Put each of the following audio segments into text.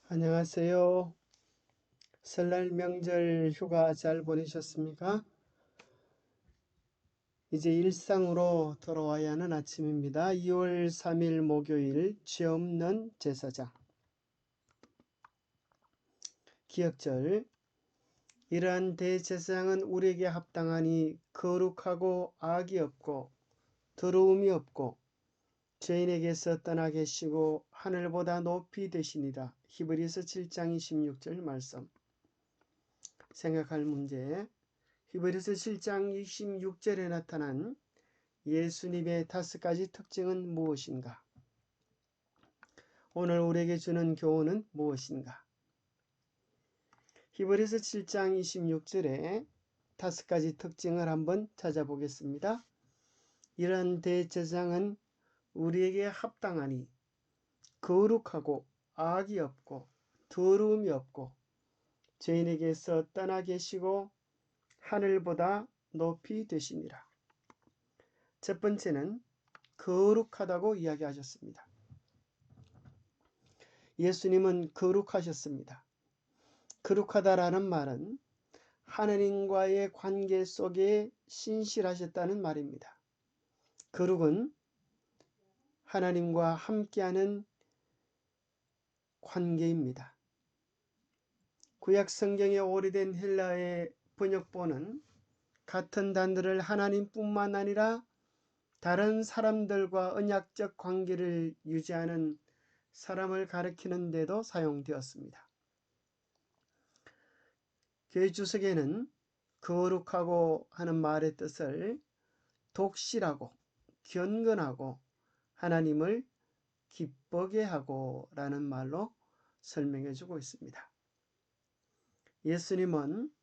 안녕하세요. 설날 명절 휴가 잘 보내셨습니까? 이제 일상으로 돌아와야 하는 아침입니다. 2월 3일 목요일 죄 없는 제사장 기억절. 이러한 대제사장은 우리에게 합당하니 거룩하고 악이 없고 더러움이 없고 죄인에게서 떠나 계시고 하늘보다 높이 되시니라. 히브리서 7장 26절 말씀. 생각할 문제. 히브리서 7장 26절에 나타난 예수님의 5가지 특징은 무엇인가? 오늘 우리에게 주는 교훈은 무엇인가? 히브리서 7장 26절에 5가지 특징을 한번 찾아보겠습니다. 이런 대제사장은 우리에게 합당하니 거룩하고 악이 없고 더러움이 없고 죄인에게서 떠나 계시고 하늘보다 높이 되시니라. 첫 번째는 거룩하다고 이야기하셨습니다. 예수님은 거룩하셨습니다. 거룩하다라는 말은 하느님과의 관계 속에 신실하셨다는 말입니다. 거룩은 하나님과 함께하는 관계입니다. 구약 성경의 오래된 헬라의 번역본은 같은 단어를 하나님뿐만 아니라 다른 사람들과 언약적 관계를 유지하는 사람을 가리키는 데도 사용되었습니다. 교회 주석에는 거룩하고 하는 말의 뜻을 독실하고 경건하고 하나님을 기쁘게 하고 라는 말로 설명해 주고 있습니다. 예수님은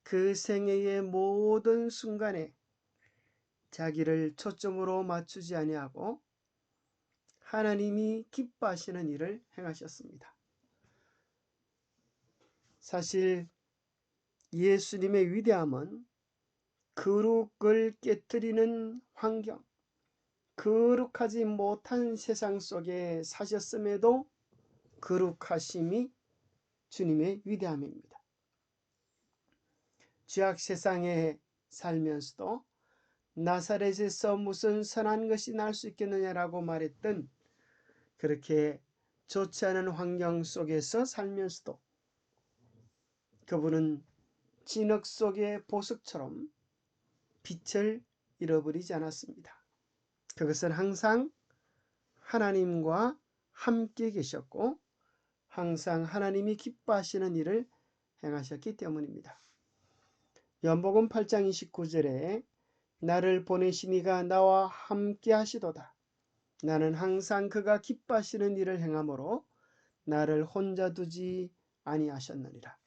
그 생애의 모든 순간에 자기를 초점으로 맞추지 아니하고 하나님이 기뻐하시는 일을 행하셨습니다. 사실 예수님의 위대함은 거룩을 깨뜨리는 환경, 거룩하지 못한 세상 속에 사셨음에도 거룩하심이 주님의 위대함입니다. 죄악 세상에 살면서도 나사렛에서 무슨 선한 것이 날 수 있겠느냐라고 말했던 그렇게 좋지 않은 환경 속에서 살면서도 그분은 진흙 속의 보석처럼 빛을 잃어버리지 않았습니다. 그것은 항상 하나님과 함께 계셨고 항상 하나님이 기뻐하시는 일을 행하셨기 때문입니다. 요한복음 8장 29절에 나를 보내신 이가 나와 함께 하시도다. 나는 항상 그가 기뻐하시는 일을 행함으로 나를 혼자 두지 아니하셨느니라.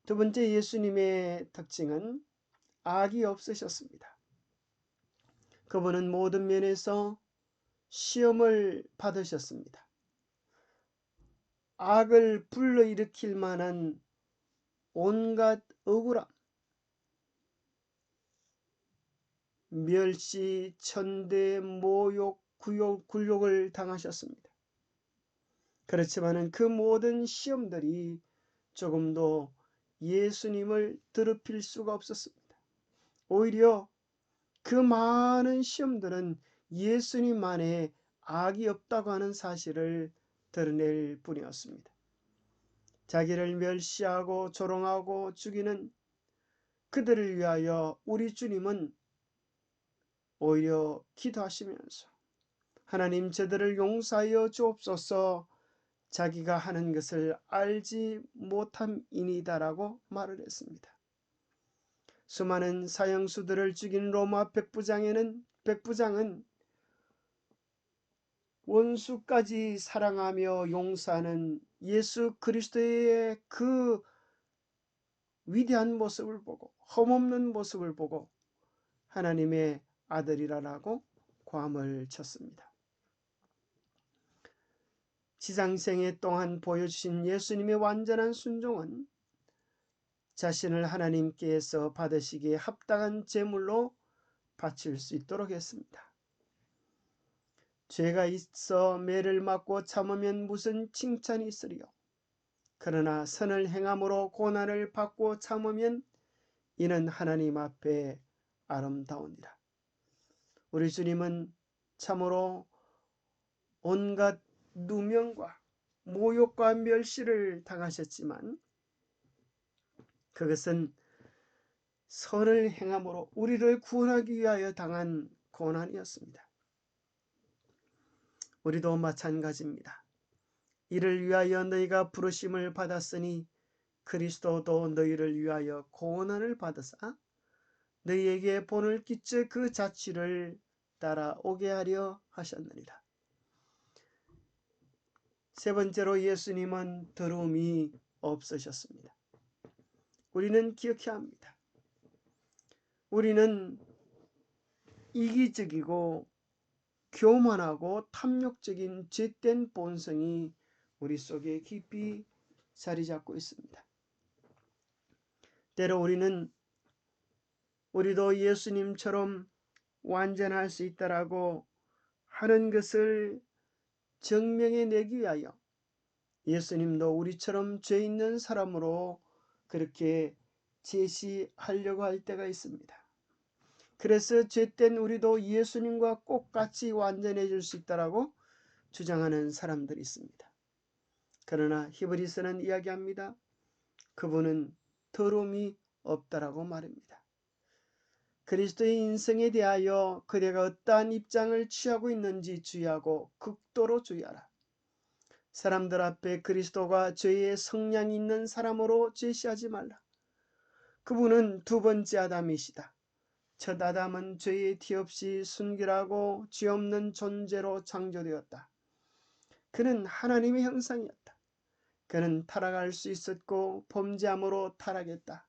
두 번째 예수님의 특징은 악이 없으셨습니다. 그분은 모든 면에서 시험을 받으셨습니다. 악을 불러일으킬 만한 온갖 억울함, 멸시, 천대, 모욕, 굴욕을 당하셨습니다. 그렇지만은 그 모든 시험들이 조금도 예수님을 더럽힐 수가 없었습니다. 오히려 그 많은 시험들은 예수님 안에 악이 없다고 하는 사실을 드러낼 뿐이었습니다. 자기를 멸시하고 조롱하고 죽이는 그들을 위하여 우리 주님은 오히려 기도하시면서 하나님 저들을 용서하여 주옵소서 자기가 하는 것을 알지 못함이니다라고 말을 했습니다. 수많은 사형수들을 죽인 로마 백부장은 원수까지 사랑하며 용서하는 예수 그리스도의 그 위대한 모습을 보고 험없는 모습을 보고 하나님의 아들이라고 고함을 쳤습니다. 지상생애 동안 보여주신 예수님의 완전한 순종은 자신을 하나님께서 받으시기에 합당한 제물로 바칠 수 있도록 했습니다. 죄가 있어 매를 맞고 참으면 무슨 칭찬이 있으리요. 그러나 선을 행함으로 고난을 받고 참으면 이는 하나님 앞에 아름다우니라. 우리 주님은 참으로 온갖 누명과 모욕과 멸시를 당하셨지만 그것은 선을 행함으로 우리를 구원하기 위하여 당한 고난이었습니다. 우리도 마찬가지입니다. 이를 위하여 너희가 부르심을 받았으니 그리스도도 너희를 위하여 고난을 받으사 너희에게 본을 끼쳐 그 자취를 따라오게 하려 하셨느니라. 세 번째로 예수님은 더러움이 없으셨습니다. 우리는 기억해야 합니다. 우리는 이기적이고 교만하고 탐욕적인 죄된 본성이 우리 속에 깊이 자리 잡고 있습니다. 때로 우리도 예수님처럼 완전할 수 있다라고 하는 것을 증명해 내기 위하여 예수님도 우리처럼 죄 있는 사람으로 그렇게 제시하려고 할 때가 있습니다. 그래서 죄된 우리도 예수님과 똑같이 완전해질 수 있다라고 주장하는 사람들이 있습니다. 그러나 히브리서는 이야기합니다. 그분은 더러움이 없다라고 말합니다. 그리스도의 인생에 대하여 그대가 어떠한 입장을 취하고 있는지 주의하고 극도로 주의하라. 사람들 앞에 그리스도가 죄의 성량이 있는 사람으로 제시하지 말라. 그분은 두 번째 아담이시다. 첫 아담은 죄의 티 없이 순결하고 죄 없는 존재로 창조되었다. 그는 하나님의 형상이었다. 그는 타락할 수 있었고 범죄함으로 타락했다.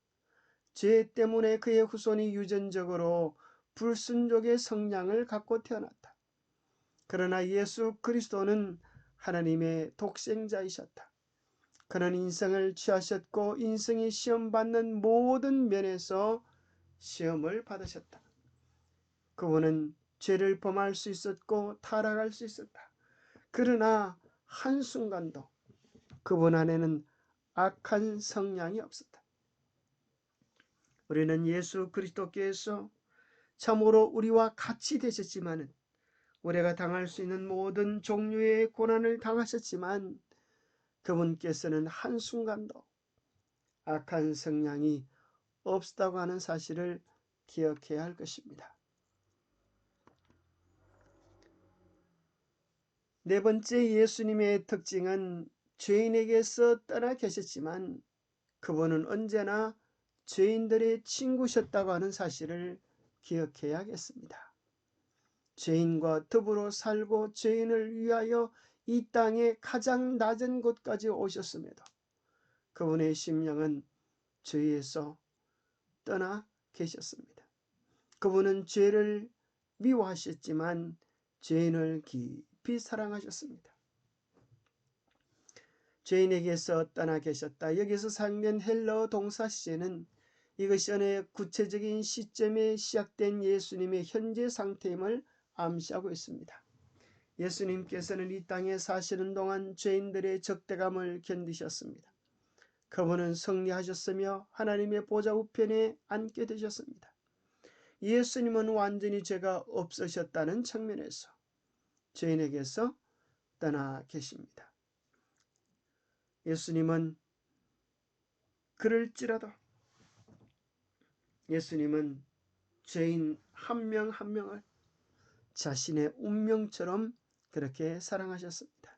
죄 때문에 그의 후손이 유전적으로 불순종의 성향을 갖고 태어났다. 그러나 예수 그리스도는 하나님의 독생자이셨다. 그는 인생을 취하셨고 인생이 시험받는 모든 면에서 시험을 받으셨다. 그분은 죄를 범할 수 있었고 타락할 수 있었다. 그러나 한순간도 그분 안에는 악한 성향이 없었다. 우리는 예수 그리스도께서 참으로 우리와 같이 되셨지만 우리가 당할 수 있는 모든 종류의 고난을 당하셨지만 그분께서는 한순간도 악한 성향이 없다고 하는 사실을 기억해야 할 것입니다. 네 번째 예수님의 특징은 죄인에게서 떠나 계셨지만 그분은 언제나 죄인들의 친구셨다고 하는 사실을 기억해야겠습니다. 죄인과 더불어 살고 죄인을 위하여 이 땅의 가장 낮은 곳까지 오셨음에도 그분의 심령은 죄에서 떠나 계셨습니다. 그분은 죄를 미워하셨지만 죄인을 깊이 사랑하셨습니다. 죄인에게서 떠나 계셨다. 여기서 사용된 헬라어 동사 시제는 이것이 어느 구체적인 시점에 시작된 예수님의 현재 상태임을 암시하고 있습니다. 예수님께서는 이 땅에 사시는 동안 죄인들의 적대감을 견디셨습니다. 그분은 승리하셨으며 하나님의 보좌 우편에 앉게 되셨습니다. 예수님은 완전히 죄가 없으셨다는 측면에서 죄인에게서 떠나 계십니다. 예수님은 그럴지라도 예수님은 죄인 한 명 한 명을 자신의 운명처럼 그렇게 사랑하셨습니다.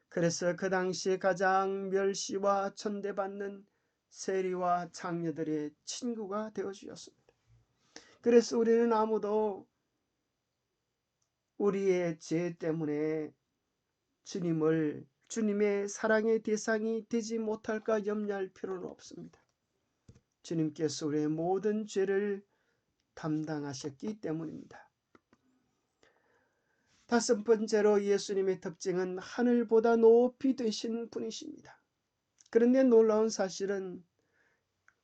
그래서 그 당시에 가장 멸시와 천대받는 세리와 장녀들의 친구가 되어주셨습니다. 그래서 우리는 아무도 우리의 죄 때문에 주님의 사랑의 대상이 되지 못할까 염려할 필요는 없습니다. 주님께서 우리의 모든 죄를 담당하셨기 때문입니다. 다섯 번째로 예수님의 특징은 하늘보다 높이 되신 분이십니다. 그런데 놀라운 사실은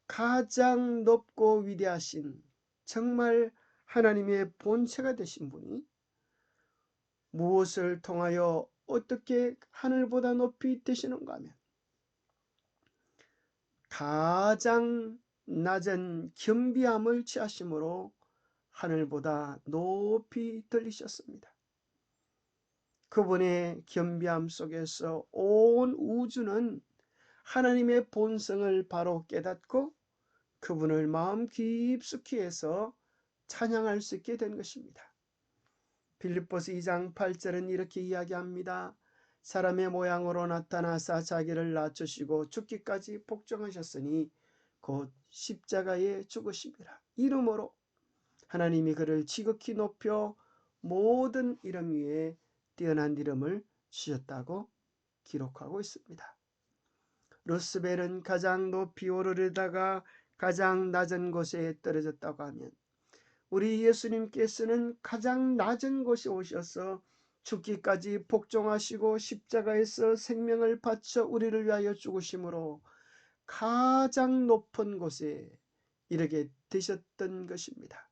가장 높고 위대하신 정말 하나님의 본체가 되신 분이 무엇을 통하여 어떻게 하늘보다 높이 되시는가 하면 가장 낮은 겸비함을 취하심으로 하늘보다 높이 들리셨습니다. 그분의 겸비함 속에서 온 우주는 하나님의 본성을 바로 깨닫고 그분을 마음 깊숙이 해서 찬양할 수 있게 된 것입니다. 빌립보서 2장 8절은 이렇게 이야기합니다. 사람의 모양으로 나타나사 자기를 낮추시고 죽기까지 복종하셨으니 곧 십자가에 죽으심이라. 이름으로 하나님이 그를 지극히 높여 모든 이름 위에 뛰어난 이름을 주셨다고 기록하고 있습니다. 루스벨은 가장 높이 오르려다가 가장 낮은 곳에 떨어졌다고 하면 우리 예수님께서는 가장 낮은 곳에 오셔서 죽기까지 복종하시고 십자가에서 생명을 바쳐 우리를 위하여 죽으심으로 가장 높은 곳에 이르게 되셨던 것입니다.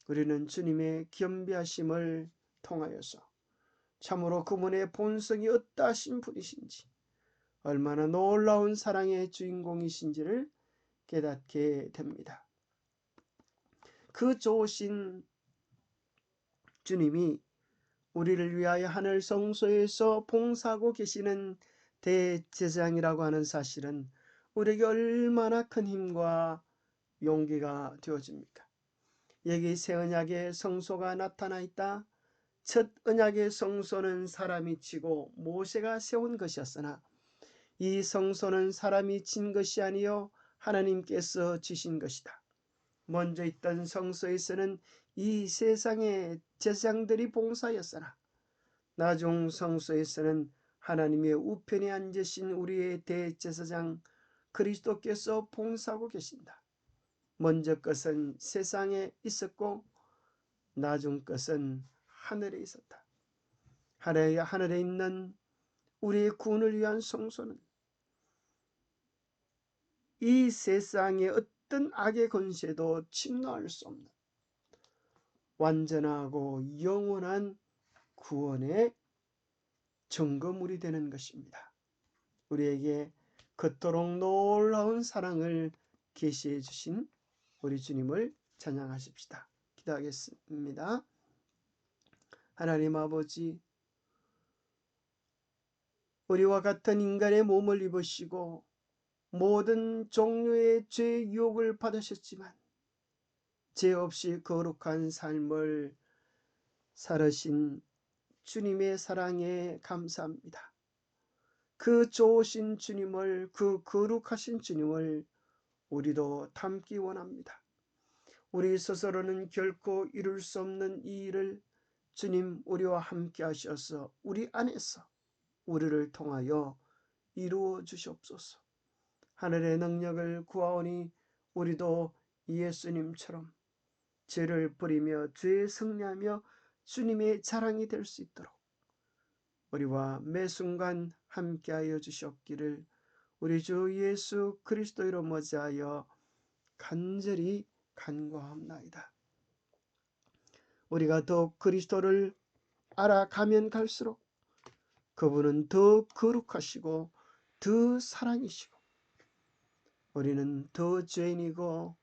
우리는 주님의 겸비하심을 통하여서 참으로 그분의 본성이 어떠하신 분이신지, 얼마나 놀라운 사랑의 주인공이신지를 깨닫게 됩니다. 그 좋으신 주님이 우리를 위하여 하늘 성소에서 봉사하고 계시는 대제사장이라고 하는 사실은 우리에게 얼마나 큰 힘과 용기가 되어집니까? 여기 새 언약의 성소가 나타나 있다. 첫 언약의 성소는 사람이 치고 모세가 세운 것이었으나 이 성소는 사람이 친 것이 아니요 하나님께서 지신 것이다. 먼저 있던 성소에서는 이 세상의 제사장들이 봉사였으나 나중 성소에서는 하나님의 우편에 앉으신 우리의 대제사장 그리스도께서 봉사하고 계신다. 먼저 것은 세상에 있었고 나중 것은 하늘에 있었다. 하늘에 있는 우리의 구원을 위한 성소는 이 세상의 어떤 악의 권세도 침노할 수 없는 완전하고 영원한 구원의 증거물이 되는 것입니다. 우리에게 그토록 놀라운 사랑을 계시해 주신 우리 주님을 찬양하십시다. 기도하겠습니다. 하나님 아버지, 우리와 같은 인간의 몸을 입으시고 모든 종류의 죄의 유혹을 받으셨지만 죄 없이 거룩한 삶을 살으신 주님의 사랑에 감사합니다. 그 좋으신 주님을, 그 거룩하신 주님을 우리도 닮기 원합니다. 우리 스스로는 결코 이룰 수 없는 이 일을 주님 우리와 함께 하셔서 우리 안에서 우리를 통하여 이루어 주시옵소서. 하늘의 능력을 구하오니 우리도 예수님처럼 죄를 버리며 죄에 승리하며 주님의 자랑이 될 수 있도록 우리와 매 순간 함께하여 주시옵기를 우리 주 예수 그리스도 이름 머지하여 간절히 간구하옵나이다. 우리가 더욱 그리스도를 알아가면 갈수록 그분은 더 거룩하시고 더 사랑이시고 우리는 더 죄인이고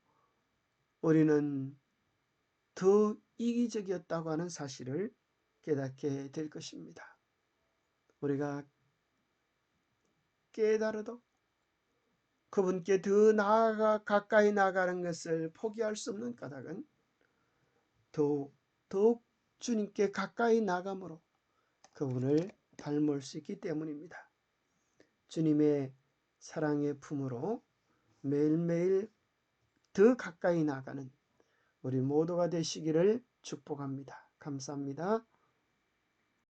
우리는 더 이기적이었다고 하는 사실을 깨닫게 될 것입니다. 우리가 깨달아도 그분께 더 나아가 가까이 나가는 것을 포기할 수 없는 까닭은 더욱 주님께 가까이 나감으로 그분을 닮을 수 있기 때문입니다. 주님의 사랑의 품으로 매일매일 더 가까이 나가는 우리 모두가 되시기를 축복합니다. 감사합니다.